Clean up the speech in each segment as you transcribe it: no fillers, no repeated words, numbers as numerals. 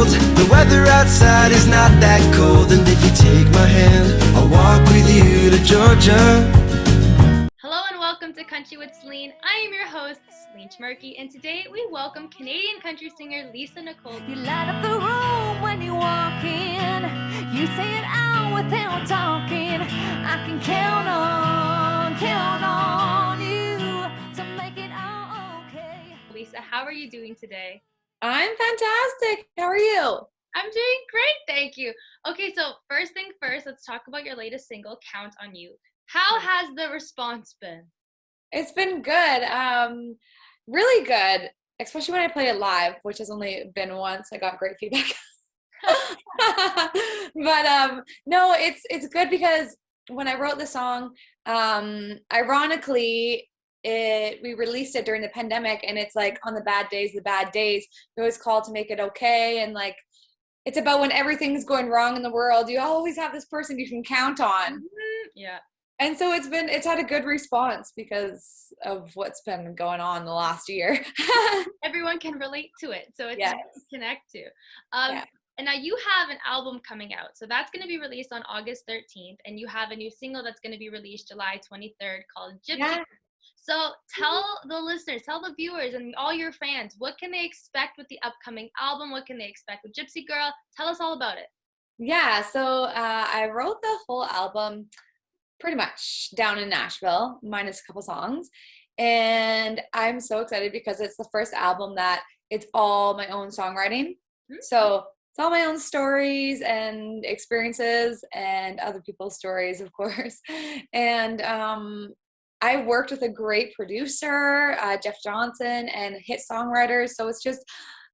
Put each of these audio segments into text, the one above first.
told the weather outside is not that cold, and if you take my hand, I'll walk with you to Georgia. Hello and welcome to Country with Celine. I am your host, Celine Schmerke, and today we welcome Canadian country singer Lisa Nicole. You light up the room when you walk in. You say it out without talking. I can count on you to make it all okay. Lisa, how are you doing today? I'm fantastic. How are you? I'm doing great, thank you. Okay, so first thing first, let's talk about your latest single, Count on You. How has the response been? It's been good. Really good, especially when I play it live, which has only been once. I got great feedback. But no, it's good because when I wrote the song, ironically, we released it during the pandemic, and it's like on the bad days, we always call to make it okay. And like, it's about when everything's going wrong in the world, you always have this person you can count on. Mm-hmm. Yeah. And so it's had a good response because of what's been going on the last year. Everyone can relate to it, so it's nice to connect to. And now you have an album coming out. So that's going to be released on August 13th, and you have a new single that's going to be released July 23rd called Gypsy Girl. So tell the listeners, tell the viewers and all your fans, what can they expect with the upcoming album? What can they expect with Gypsy Girl? Tell us all about it. Yeah, so I wrote the whole album pretty much down in Nashville, minus a couple songs. And I'm so excited because it's the first album that it's all my own songwriting. Mm-hmm. So it's all my own stories and experiences and other people's stories, of course. And I worked with a great producer, Jeff Johnson, and hit songwriters. So it's just,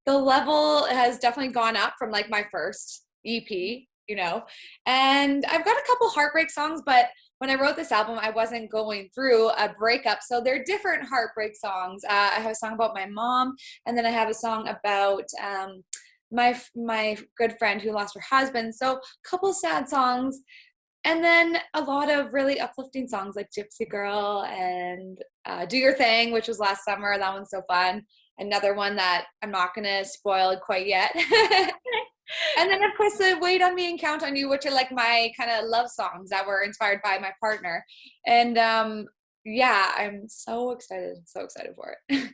the level has definitely gone up from like my first EP, you know. And I've got a couple heartbreak songs, but when I wrote this album, I wasn't going through a breakup. So they're different heartbreak songs. I have a song about my mom, and then I have a song about my good friend who lost her husband. So a couple sad songs. And then a lot of really uplifting songs like Gypsy Girl and Do Your Thing, which was last summer. That one's so fun. Another one that I'm not going to spoil quite yet. And then, of course, the Wait on Me and Count on You, which are like my kind of love songs that were inspired by my partner. And yeah, I'm so excited for it.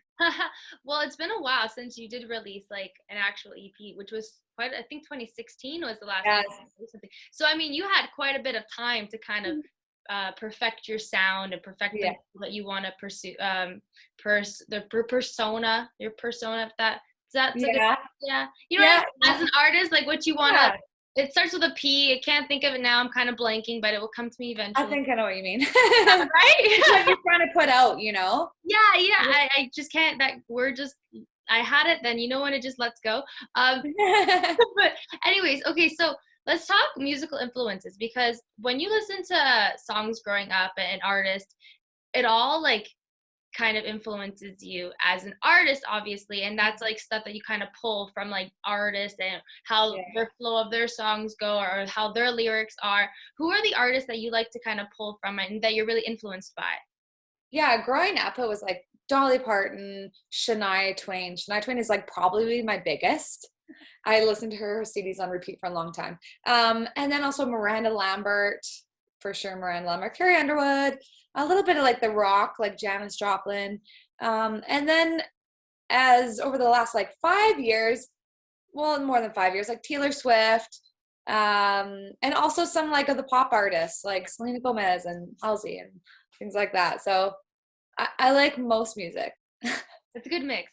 Well, it's been a while since you did release like an actual EP, which was I think 2016 was the last time you released something. So, I mean, you had quite a bit of time to kind of perfect your sound and perfect the that you want to pursue, your persona, if that's you know, as an artist, like what you want to, it starts with a P. I can't think of it now. I'm kind of blanking, but it will come to me eventually. I think I know what you mean. Right? It's what you're trying to put out, you know? Yeah. I just can't, that word just, I had it then, you know, when it just lets go. But anyways, okay, so let's talk musical influences, because when you listen to songs growing up and artists, it all like kind of influences you as an artist, obviously, and that's like stuff that you kind of pull from like artists and how their flow of their songs go or how their lyrics are. Who are the artists that you like to kind of pull from and that you're really influenced by? Yeah, growing up, it was like Dolly Parton, Shania Twain. Shania Twain is like probably my biggest. I listened to her CDs on repeat for a long time. And then also Miranda Lambert, for sure, Carrie Underwood, a little bit of like the rock, like Janis Joplin. And then as over the last like 5 years, well, more than 5 years, like Taylor Swift, and also some like of the pop artists like Selena Gomez and Halsey and things like that. So I like most music. That's a good mix.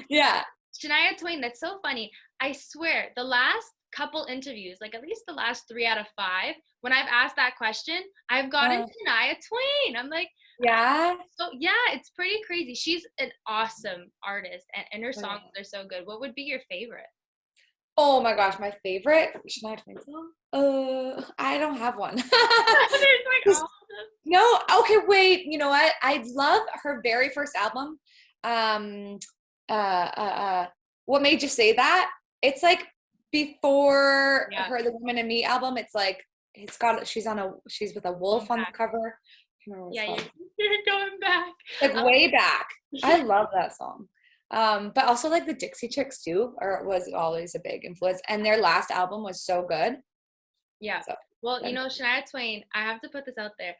Yeah. Shania Twain, that's so funny. I swear, the last couple interviews, like at least the last 3 out of 5, when I've asked that question, I've gotten Shania Twain. I'm like, yeah. So yeah, it's pretty crazy. She's an awesome artist, and her songs are so good. What would be your favorite? Oh my gosh, my favorite Shania Twain song? I don't have one. No, okay, wait. You know what? I love her very first album. What Made You Say That? It's like before her The Woman in Me album. It's like she's with a wolf on the cover. You're going back. Like way back. I love that song. But also like the Dixie Chicks too, or was always a big influence. And their last album was so good. Yeah. So, Well, you know, Shania Twain, I have to put this out there.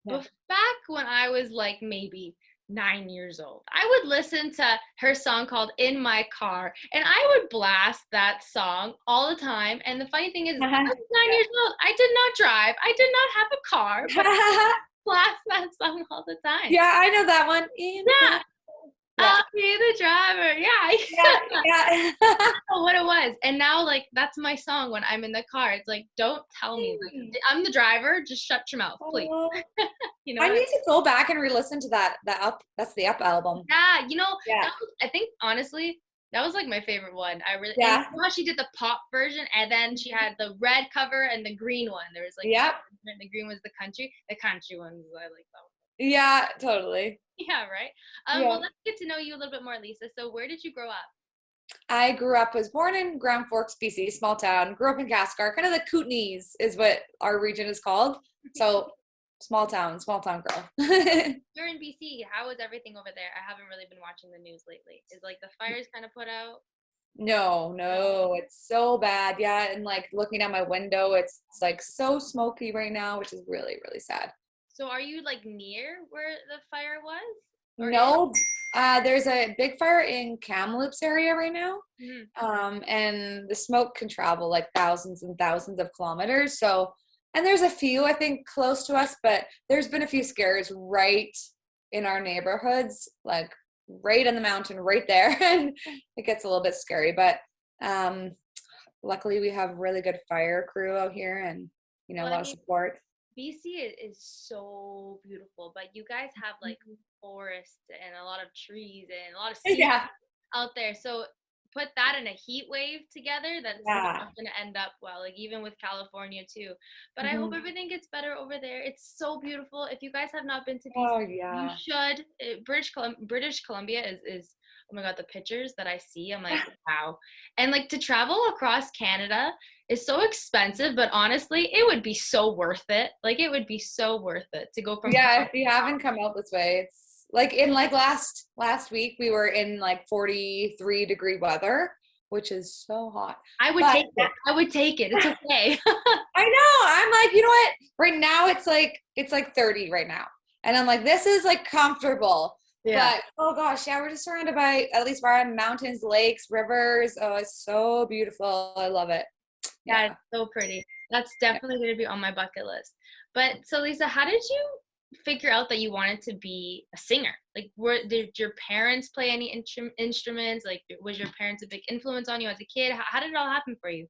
yeah. Back when I was like maybe 9 years old, I would listen to her song called In My Car, and I would blast that song all the time. And the funny thing is, I was 9 years old. I did not drive. I did not have a car, but I blast that song all the time. Yeah, I know that one. Yeah. I'll be the driver. Yeah. Yeah. I don't know what it was. And now, like, that's my song when I'm in the car. It's like, don't tell me. Like, I'm the driver. Just shut your mouth, please. You know, I need to go back and re-listen to that. That's the Up album. Yeah, you know, Yeah. I think honestly, that was like my favorite one. I really, Yeah. and you know how she did the pop version, and then she had the red cover and the green one. There was like, Yep. the green was the country. The country one was I like that one. Yeah, totally. Yeah, right. Yeah. Well, let's get to know you a little bit more, Lisa. So, where did you grow up? I was born in Grand Forks, BC, small town. Grew up in Cascar, kind of the Kootenays is what our region is called. So small town girl. You're in BC. How is everything over there? I haven't really been watching the news lately. Is like the fires kind of put out? No, it's so bad. Yeah, and like looking out my window, it's like so smoky right now, which is really, really sad. So, are you like near where the fire was? Or No, there's a big fire in Kamloops area right now. Mhm. And the smoke can travel like thousands and thousands of kilometers. So, and there's a few, I think, close to us, but there's been a few scares right in our neighborhoods, like right on the mountain, right there. And it gets a little bit scary, but luckily we have really good fire crew out here and, you know, Well, a lot of support. BC is so beautiful, but you guys have like forest and a lot of trees and a lot of sea Yeah. out there. So put that in a heat wave together, that's not going to end up well, like even with California too. But I hope everything gets better over there. It's so beautiful. If you guys have not been to BC, Oh, you yeah. should. British Columbia is oh my God, the pictures that I see, I'm like, wow. And like to travel across Canada is so expensive, but honestly, it would be so worth it. Like it would be so worth it to go from Yeah, if you haven't come out this way, it's like in like last week we were in like 43-degree weather, which is so hot. I would take it. I would take it. It's okay. I know. I'm like, you know what? Right now it's like 30 right now. And I'm like, this is like comfortable. Yeah. But oh gosh, yeah, we're just surrounded by, at least where I'm, mountains, lakes, rivers. Oh, it's so beautiful. I love it. Yeah, it's so pretty. That's definitely going to be on my bucket list. But so Lisa, how did you figure out that you wanted to be a singer? Like, did your parents play any instruments? Like, was your parents a big influence on you as a kid? How did it all happen for you?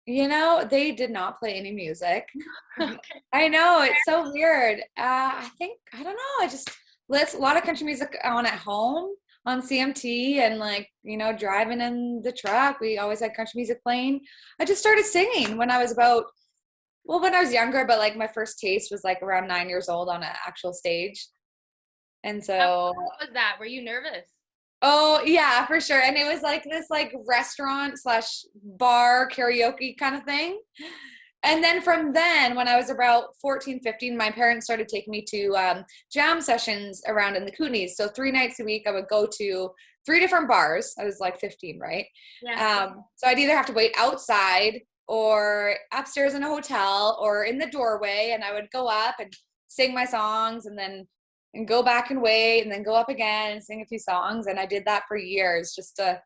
You know, they did not play any music. Okay. I know, it's so weird. I don't know. I just a lot of country music on at home on CMT and like, you know, driving in the truck. We always had country music playing. I just started singing when I was when I was younger, but like my first taste was like around 9 years old on an actual stage. And so How was that? Were you nervous? oh yeah, for sure. And it was like this like restaurant/bar karaoke kind of thing. And then from then, when I was about 14, 15, my parents started taking me to jam sessions around in the Kootenays. So 3 nights a week, I would go to 3 different bars. I was like 15, right? Yeah. So I'd either have to wait outside or upstairs in a hotel or in the doorway. And I would go up and sing my songs and go back and wait and then go up again and sing a few songs. And I did that for years just to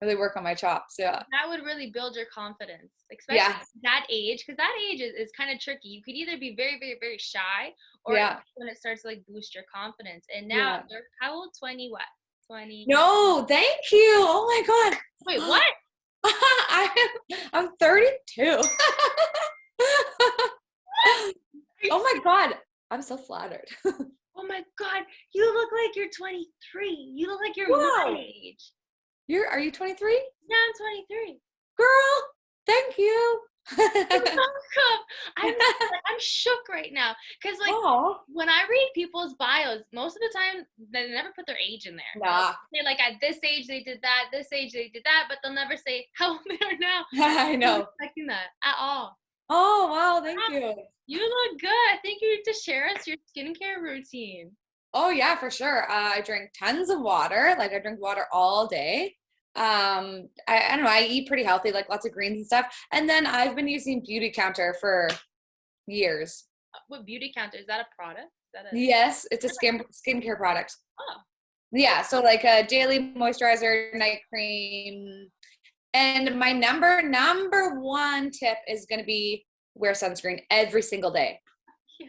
really work on my chops. Yeah. That would really build your confidence, especially at that age, because that age is kind of tricky. You could either be very, very, very shy, or when it starts to like boost your confidence. And now you're how old? 20 what? 20? No, thank you. Oh my God. Wait, what? I'm 32. Oh my God. I'm so flattered. Oh my God. You look like you're 23. You look like you're my age. Are you 23? Yeah, I'm 23. Girl, thank you. You're welcome. I'm shook right now because like when I read people's bios, most of the time they never put their age in there. Nah. They like at this age they did that, this age they did that, but they'll never say how old they are now. I know. I'm not expecting that at all. Oh wow, thank you. You look good. I think you need to share us your skincare routine. Oh yeah, for sure. I drink tons of water. Like I drink water all day. I don't know, I eat pretty healthy, like lots of greens and stuff. And then I've been using Beauty Counter for years. What Beauty Counter? Is that a product? Is that a Yes, it's a skincare product. oh Yeah, so like a daily moisturizer, night cream. And my number one tip is going to be wear sunscreen every single day. yeah.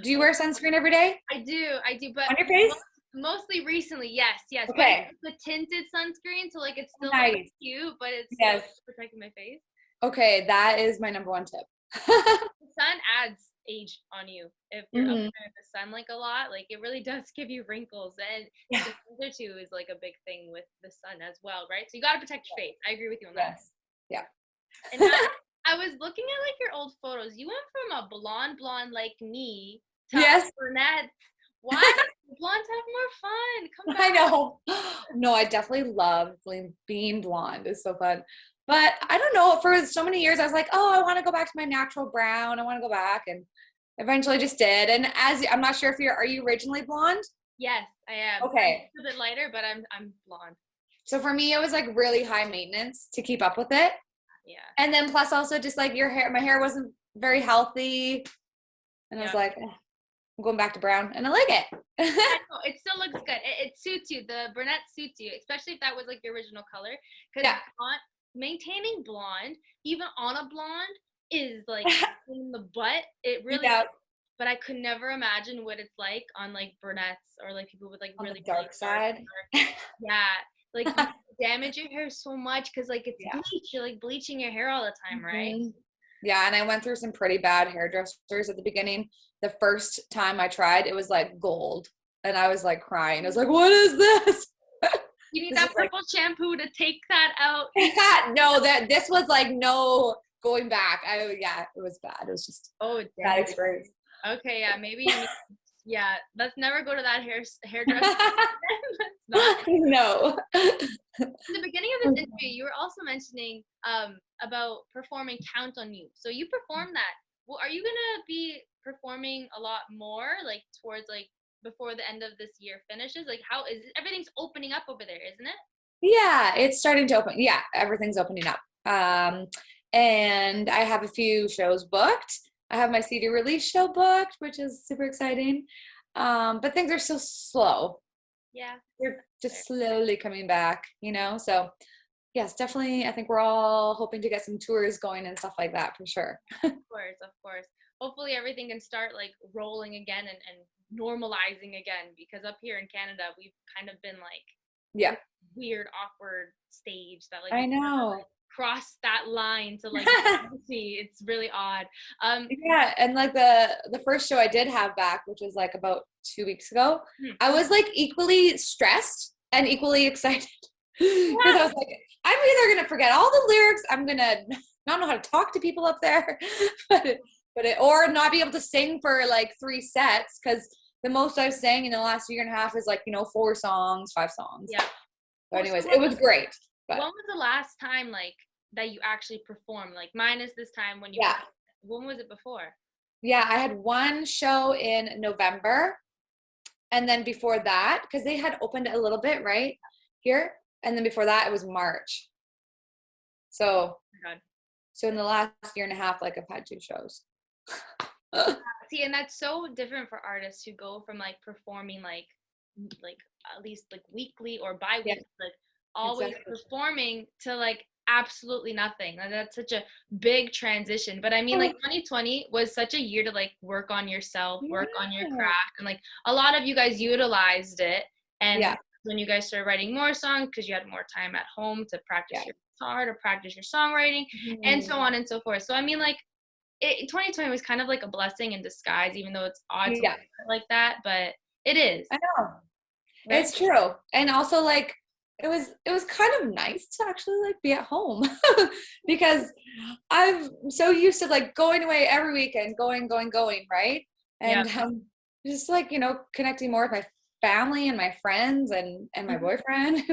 Do you wear sunscreen every day? I do, but On your face? mostly recently, yes. Okay. But it's the tinted sunscreen, so like it's still Nice. like, cute, but it's Yes. still protecting my face. Okay, that is my number one tip. The sun adds age on you if you're up Mhm. there in the sun like a lot. Like it really does give you wrinkles, and Yeah. the winter too is like a big thing with the sun as well, right? So you got to protect your face. I agree with you on that. Yes. Yeah. And I was looking at like your old photos. You went from a blonde like me to Yes. a brunette. Why? Blondes have more fun. Come back. I know. No, I definitely love being blonde. It's so fun. But I don't know, for so many years I was like, oh, I want to go back to my natural brown. I want to go back, and eventually just did. And I'm not sure if are you originally blonde? Yes, I am. Okay. I'm a bit lighter, but I'm blonde. So for me, it was like really high maintenance to keep up with it. Yeah. And then plus also just like my hair wasn't very healthy. And I was like, I'm going back to brown, and I like it. I know, it still looks good. It suits you. The brunette suits you, especially if that was like your original color. Because maintaining blonde, even on a blonde, is like in the butt. It really is. But I could never imagine what it's like on like brunettes or like people with like On really the dark side. Yeah. Like you damage your hair so much because like it's bleach. You're like bleaching your hair all the time, right? Mm-hmm. Yeah, and I went through some pretty bad hairdressers at the beginning. The first time I tried, it was like gold. And I was like crying. I was like, what is this? You need that purple shampoo to take that out. No, this was like no going back. It was bad. It was just bad experience. Okay, yeah, maybe let's never go to that hairdresser. No. In the beginning of this interview, you were also mentioning about performing Count on You. So you performed that. Well, are you gonna be performing a lot more, like towards like before the end of this year finishes? Like how is it? Everything's opening up over there, isn't it? Yeah, it's starting to open. Yeah, everything's opening up. And I have a few shows booked. I have my CD release show booked, which is super exciting. But things are still slow. Yeah. They're just slowly coming back, So yes, definitely. I think we're all hoping to get some tours going and stuff like that for sure. Of course. Hopefully everything can start like rolling again and normalizing again, because up here in Canada, we've kind of been like weird, awkward stage that like I know. Cross that line to like see. It's really odd. And like the first show I did have back, which was like about 2 weeks ago, I was like equally stressed and equally excited because I was like, I'm either gonna forget all the lyrics, I'm gonna not know how to talk to people up there, or not be able to sing for like 3 sets, because the most I've sang in the last year and a half is like 4 songs, 5 songs. Yeah. So anyways, it was great. But when was the last time like that you actually performed? Like minus this time when you when was it before? Yeah, I had one show in November, and then before that, because they had opened a little bit right here, and then before that it was March. So so in the last year and a half, like I've had 2 shows. See, and that's so different for artists who go from like performing like at least like weekly or bi-weekly, like always performing to like absolutely nothing. Like, that's such a big transition. But I mean, like 2020 was such a year to like work on yourself, work on your craft, and like a lot of you guys utilized it. And when you guys started writing more songs because you had more time at home to practice your guitar, to practice your songwriting, and so on and so forth. So I mean, like 2020 was kind of like a blessing in disguise, even though it's odd to look at it like that, but it is. I know. Right? It's true. And also like it was kind of nice to actually like be at home because I'm so used to like going away every weekend, going, right? And just like, connecting more with my family and my friends and my boyfriend.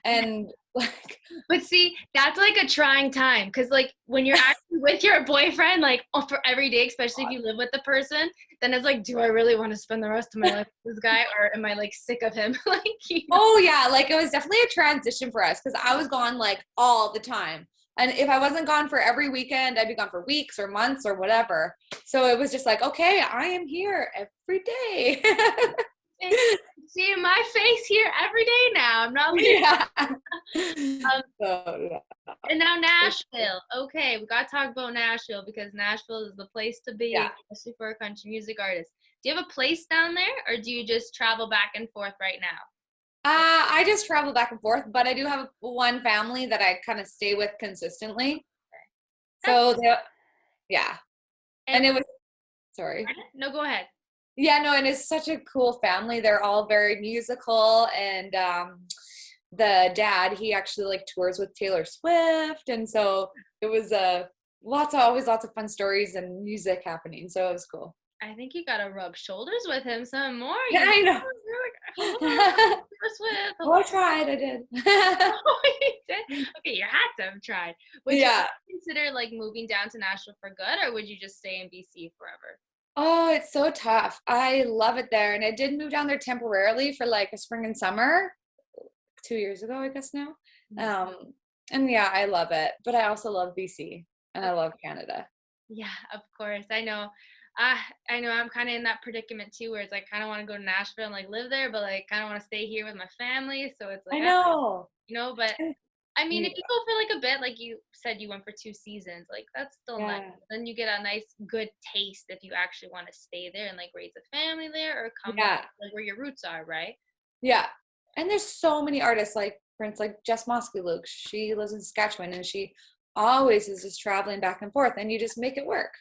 And like, But see, that's like a trying time because like when you're actually with your boyfriend, like for every day, especially if you live with the person, then it's like, do I really want to spend the rest of my life with this guy, or am I like sick of him? Like, you know? oh yeah, like it was definitely a transition for us because I was gone like all the time. And if I wasn't gone for every weekend, I'd be gone for weeks or months or whatever. So it was just like, okay, I am here every day. See my face here every day now. I'm not leaving. Yeah. Um, and now Nashville. Okay, we got to talk about Nashville because Nashville is the place to be, Yeah. especially for a country music artist. Do you have a place down there, or do you just travel back and forth right now? I just travel back and forth, but I do have one family that I kind of stay with consistently. So yeah. And it was, sorry. No, go ahead. Yeah, no, and it's such a cool family. They're all very musical, and the dad, he actually like tours with Taylor Swift, and so it was always lots of fun stories and music happening. So it was cool. I think you gotta rub shoulders with him some more. Yeah, I know. Oh, I tried. I did. Oh, you did? Okay, you had to have tried. Would you consider like moving down to Nashville for good, or would you just stay in BC forever? Oh, it's so tough. I love it there. And I did move down there temporarily for like a spring and summer 2 years ago, I guess now. And yeah, I love it. But I also love BC and I love Canada. Yeah, of course. I know. I know I'm kind of in that predicament too, where it's like kind of want to go to Nashville and like live there, but like kind of want to stay here with my family. So it's like, I know. but I mean, if you go for like a bit, like you said, you went for 2 seasons, like that's still nice. Then you get a nice, good taste if you actually want to stay there and like raise a family there or come back, like where your roots are, right? Yeah. And there's so many artists, like for instance, like Jess Moskey-Luke. She lives in Saskatchewan and she always is just traveling back and forth, and you just make it work.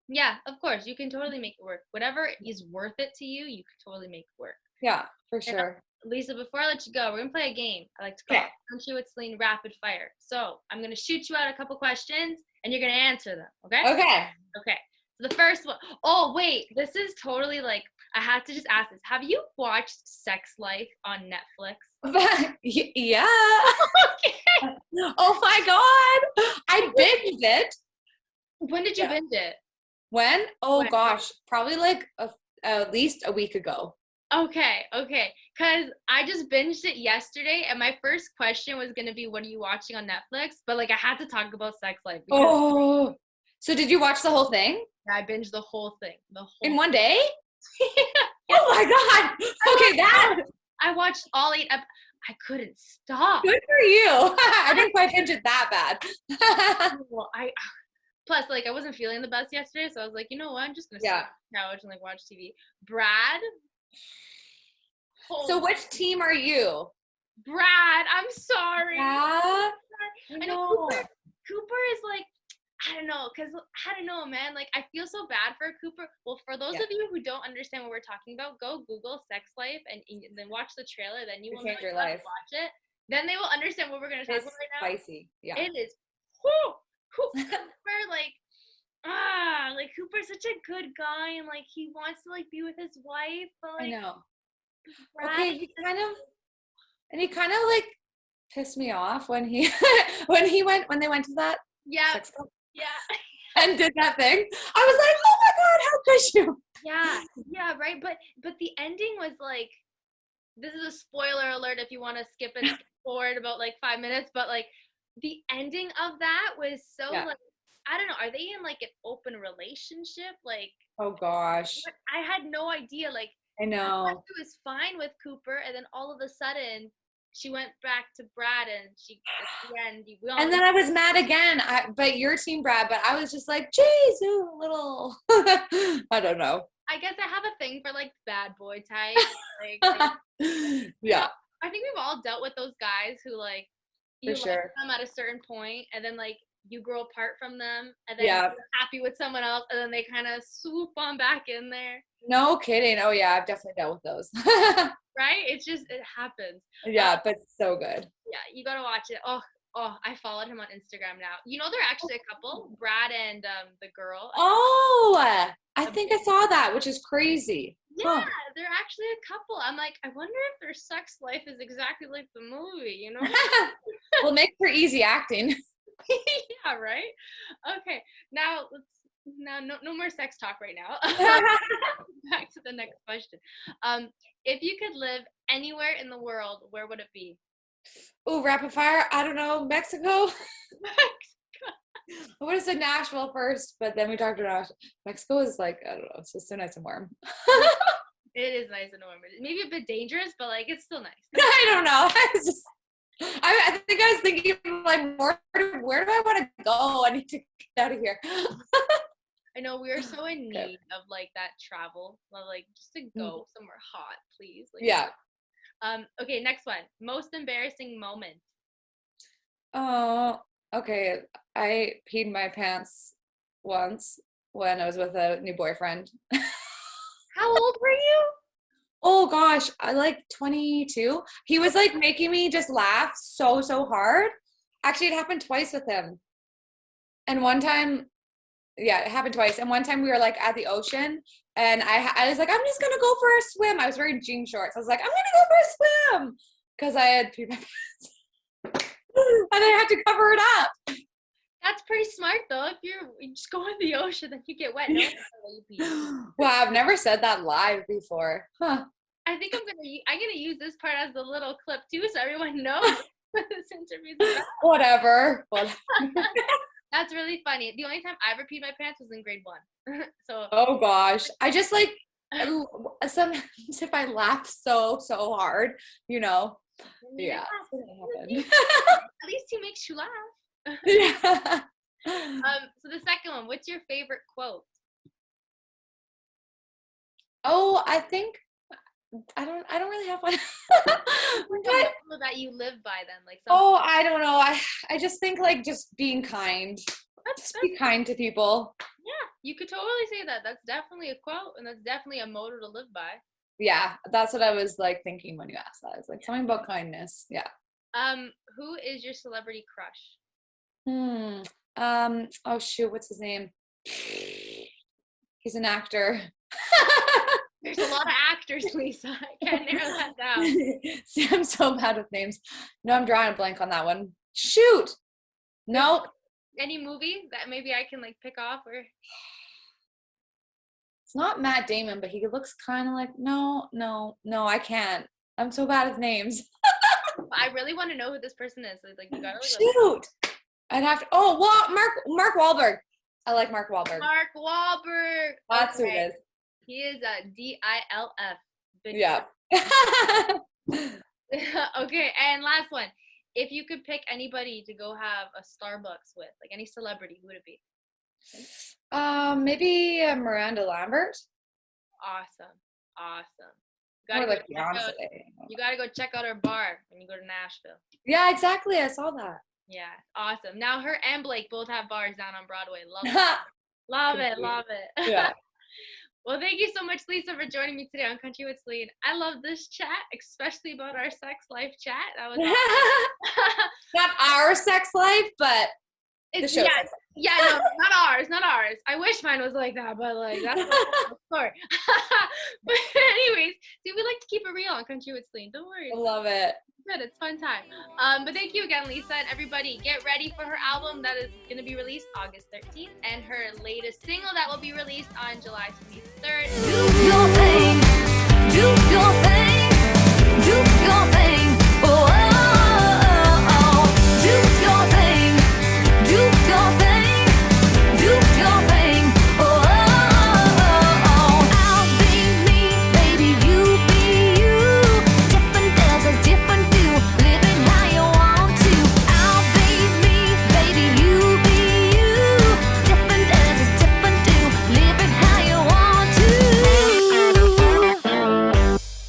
Yeah, of course. You can totally make it work. Whatever is worth it to you, you can totally make it work. Yeah, for sure. Lisa, before I let you go, we're going to play a game. I like to call it Country with Celine Rapid Fire. So I'm going to shoot you out a couple questions, and you're going to answer them, okay? Okay. Okay. So the first one. Oh, wait. This is totally like, I had to just ask this. Have you watched Sex Life on Netflix? Yeah. Okay. Oh, my God. I binged it. When did you binge it? When? Oh, When? gosh. Probably like at least a week ago. Okay. Because I just binged it yesterday, and my first question was going to be, what are you watching on Netflix? But, like, I had to talk about Sex Life. Oh. So did you watch the whole thing? Yeah, I binged the whole thing. In one day? Yeah. Oh, my God. Okay, I watched all 8 I couldn't stop. Good for you. I didn't quite binge it that bad. Well, plus, like, I wasn't feeling the best yesterday, so I was like, you know what? I'm just going to sit on the couch and, like, watch TV. Brad. So which team are you? Brad, I'm sorry. Yeah. I know Cooper is like, I don't know, man. Like, I feel so bad for Cooper. Well, for those of you who don't understand what we're talking about, go Google Sex Life and then watch the trailer. Then you will change your life. Watch it. Then they will understand what we're going to talk about right now. Spicy. Yeah. It is. Cooper, like Cooper's such a good guy, and like he wants to like be with his wife. But, like, I know. Brad, Okay, he kind of like pissed me off when when they went to that sex club. Yeah. And did that thing. I was like, oh my God, how could you? Yeah, right. But the ending was like, this is a spoiler alert if you want to skip forward about like 5 minutes, but like the ending of that was so like, I don't know, are they in like an open relationship? Like, oh gosh. I had no idea. Like, I know. She was fine with Cooper, and then all of a sudden she went back to Brad, and she at the end. And then I was mad again. But your team, Brad. But I was just like, geez, little. I don't know. I guess I have a thing for like bad boy type. Like, yeah. I think we've all dealt with those guys who like you like them at a certain point, and then like you grow apart from them, and then you're happy with someone else, and then they kind of swoop on back in there. No kidding. Oh yeah, I've definitely dealt with those. Right? It happens. Yeah, but so good. Yeah, you gotta watch it. Oh, I followed him on Instagram now. You know, they're actually a couple, Brad and the girl. Oh, I think I saw that, which is crazy. Yeah, they're actually a couple. I'm like, I wonder if their sex life is exactly like the movie, you know? Well, make for easy acting. Yeah, right? Okay, now no more sex talk right now. Back to the next question. If you could live anywhere in the world, where would it be? Ooh, rapid fire. I don't know. Mexico. I would have said Nashville first, but then we talked about Mexico is like, I don't know, it's just so nice and warm. It is nice and warm. Maybe a bit dangerous, but like it's still nice. I don't know. I think I was thinking like more, where do I want to go? I need to get out of here. I know we are so in need of like that travel, like just to go somewhere hot, please. Like, yeah. Okay, next one. Most embarrassing moment. Oh, okay. I peed my pants once when I was with a new boyfriend. How old were you? Oh gosh, I like 22. He was like making me just laugh so hard. Actually, it happened twice with him. And one time, yeah, it happened twice. And one time we were like at the ocean and I was like, I'm just gonna go for a swim. I was wearing jean shorts. I was like, I'm gonna go for a swim because I had peed my pants. And I had to cover it up. That's pretty smart though. If you just go in the ocean, then you get wet. No, Wow, I've never said that live before. Huh. I think I'm gonna use this part as the little clip too, so everyone knows what this interview's about. Whatever. That's really funny. The only time I ever peed my pants was in grade 1. So. Oh gosh, I just like sometimes if I laugh so hard, you know. Yeah. At least he makes you laugh. Yeah. So the second one, what's your favorite quote? Oh, I think I don't really have one. What that you live by then, like. Oh, I don't know. I just think like just being kind. Just be kind to people. Yeah, you could totally say that. That's definitely a quote, and that's definitely a motto to live by. Yeah, that's what I was like thinking when you asked that. It's like something about kindness. Yeah. Who is your celebrity crush? Oh shoot, what's his name? He's an actor. There's a lot of actors, Lisa. I can't narrow that down. See, I'm so bad with names. No, I'm drawing a blank on that one. Shoot. Nope. Any movie that maybe I can like pick off or? It's not Matt Damon, but he looks kind of like no, I can't. I'm so bad with names. I really want to know who this person is. Like you gotta. Shoot. I'd have to. Oh, Mark Wahlberg. I like Mark Wahlberg. Mark Wahlberg. That's who it is. He is a DILF. Yeah. Okay, and last one. If you could pick anybody to go have a Starbucks with, like any celebrity, who would it be? Maybe Miranda Lambert. Awesome. Or like Beyonce. You gotta go check out her bar when you go to Nashville. Yeah, exactly. I saw that. Yeah, awesome. Now her and Blake both have bars down on Broadway. Love it. Yeah. Well, thank you so much, Lisa, for joining me today on Country with Celine. I love this chat, especially about our sex life chat. That was awesome. Not our sex life, but the show. Yeah, no, not ours. I wish mine was like that, but like that's another story. But anyways, see, we like to keep it real on Country with Celine. Don't worry. I love it. Good, it's fun time. But thank you again, Lisa, and everybody. Get ready for her album that is going to be released August 13th, and her latest single that will be released on July 23rd. Do your thing. Do your thing.